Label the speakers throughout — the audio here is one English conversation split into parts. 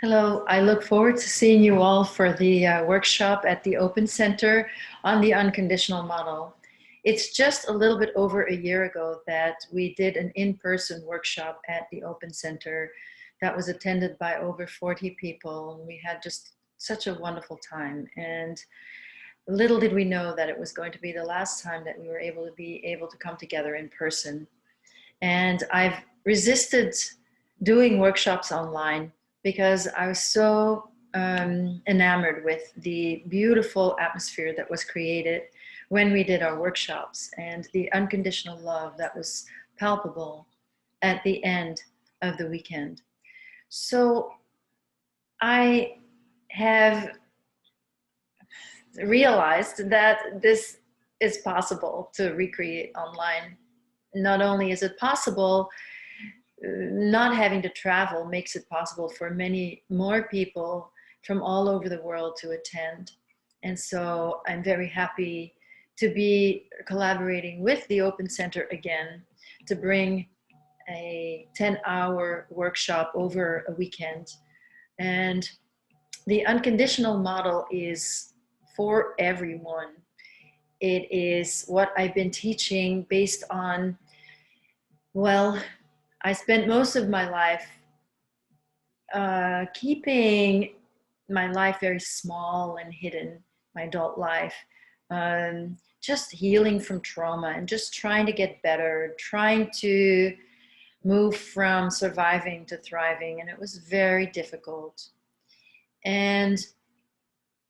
Speaker 1: Hello, I look forward to seeing you all for the workshop at the Open Center on the unconditional model. It's just a little bit over a year ago that we did an in-person workshop at the Open Center that was attended by over 40 people. And we had just such a wonderful time. And little did we know that it was going to be the last time that we were able to come together in person. And I've resisted doing workshops online because I was so enamored with the beautiful atmosphere that was created when we did our workshops and the unconditional love that was palpable at the end of the weekend. So I have realized that this is possible to recreate online. Not only is it possible, not having to travel makes it possible for many more people from all over the world to attend. And so I'm very happy to be collaborating with the Open Center again to bring a 10-hour workshop over a weekend. And the unconditional model is for everyone. It is what I've been teaching based on, well, I spent most of my life keeping my life very small and hidden, my adult life, just healing from trauma and just trying to get better, trying to move from surviving to thriving. And it was very difficult. And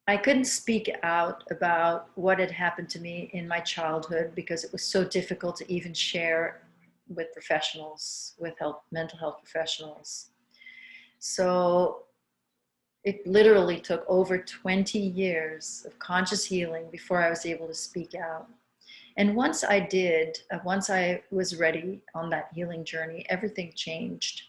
Speaker 1: I couldn't speak out about what had happened to me in my childhood because it was so difficult to even share with professionals, with mental health professionals. So it literally took over 20 years of conscious healing before I was able to speak out. And once I did, once I was ready on that healing journey, everything changed.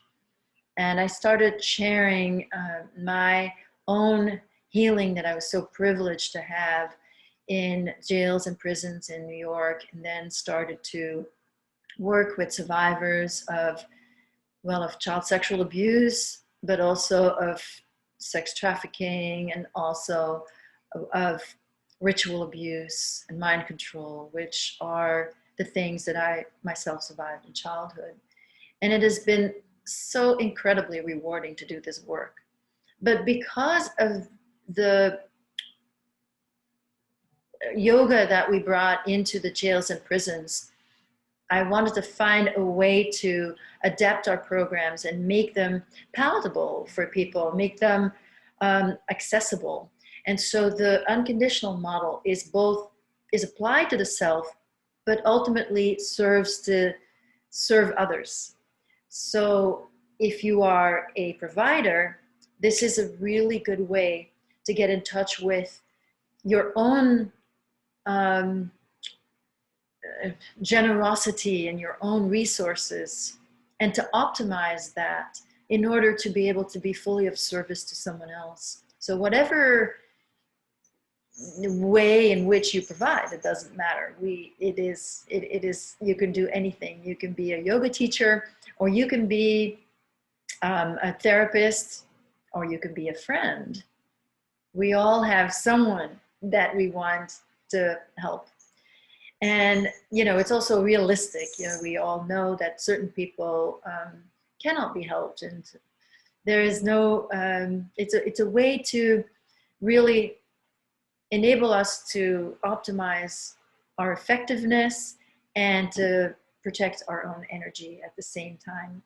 Speaker 1: And I started sharing my own healing that I was so privileged to have in jails and prisons in New York, and then started to work with survivors of, well, of child sexual abuse, but also of sex trafficking, and also of ritual abuse and mind control, which are the things that I myself survived in childhood. And it has been so incredibly rewarding to do this work. But because of the yoga that we brought into the jails and prisons, I wanted to find a way to adapt our programs and make them palatable for people, make them accessible. And so the unconditional model is applied to the self, but ultimately serves to serve others. So if you are a provider, this is a really good way to get in touch with your own generosity and your own resources, and to optimize that in order to be able to be fully of service to someone else. So whatever way in which you provide, it doesn't matter. It is you can do anything. You can be a yoga teacher, or you can be a therapist, or you can be a friend. We all have someone that we want to help. And, it's also realistic. We all know that certain people cannot be helped. And there is no, it's a way to really enable us to optimize our effectiveness and to protect our own energy at the same time.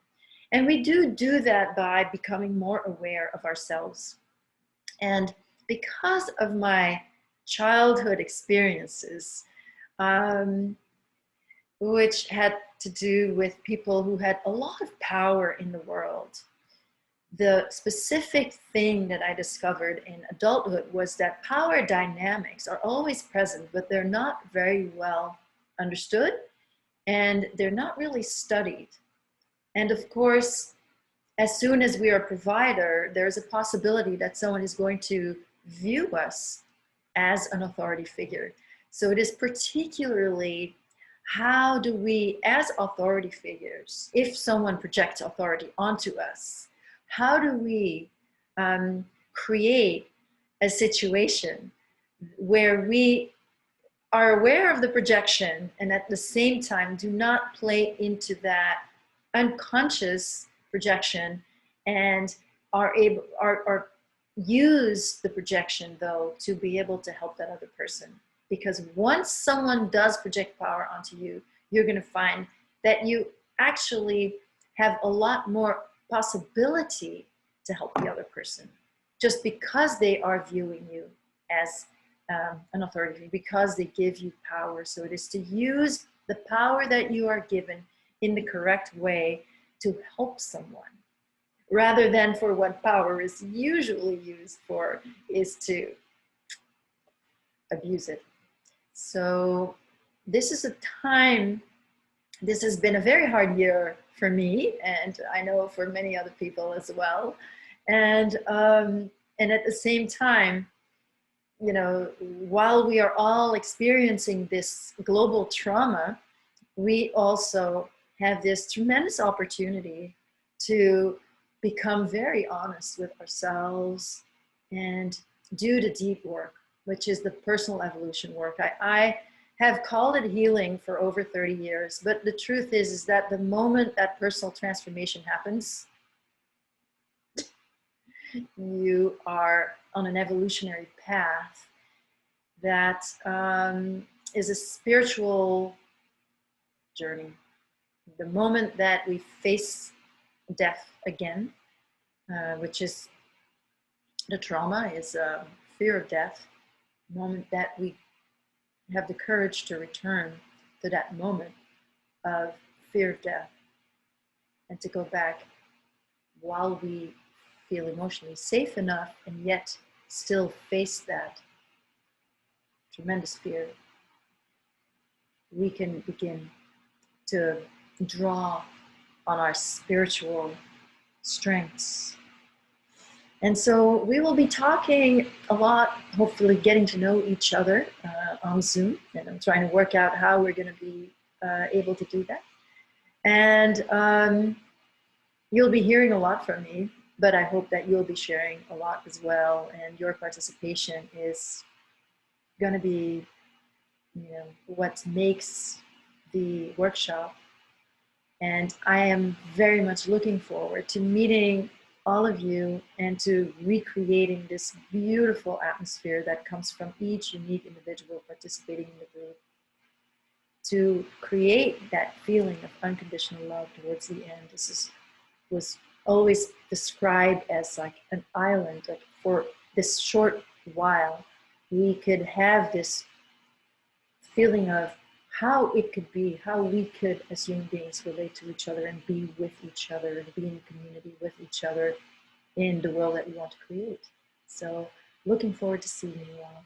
Speaker 1: And we do that by becoming more aware of ourselves. And because of my childhood experiences, which had to do with people who had a lot of power in the world, the specific thing that I discovered in adulthood was that power dynamics are always present, but they're not very well understood, and they're not really studied. And of course, as soon as we are a provider, there's a possibility that someone is going to view us as an authority figure. So it is particularly, how do we, as authority figures, if someone projects authority onto us, how do we create a situation where we are aware of the projection and at the same time do not play into that unconscious projection, and are able are use the projection though to be able to help that other person. Because once someone does project power onto you, you're going to find that you actually have a lot more possibility to help the other person, just because they are viewing you as an authority, because they give you power. So it is to use the power that you are given in the correct way to help someone, rather than for what power is usually used for, is to abuse it. So this is a time, this has been a very hard year for me, and I know for many other people as well. And at the same time, you know, while we are all experiencing this global trauma, we also have this tremendous opportunity to become very honest with ourselves and do the deep work, which is the personal evolution work. I have called it healing for over 30 years, but the truth is that the moment that personal transformation happens, you are on an evolutionary path that is a spiritual journey. The moment that we face death again, which is the trauma, is fear of death. The moment that we have the courage to return to that moment of fear of death and to go back while we feel emotionally safe enough and yet still face that tremendous fear, we can begin to draw on our spiritual strengths. And so we will be talking a lot, hopefully getting to know each other on Zoom. And I'm trying to work out how we're going to be able to do that. And you'll be hearing a lot from me, but I hope that you'll be sharing a lot as well. And your participation is going to be, you know, what makes the workshop. And I am very much looking forward to meeting all of you and to recreating this beautiful atmosphere that comes from each unique individual participating in the group, to create that feeling of unconditional love towards the end. Was always described as like an island, like for this short while we could have this feeling of how it could be, how we could as human beings relate to each other and be with each other and be in community with each other in the world that we want to create. So looking forward to seeing you all.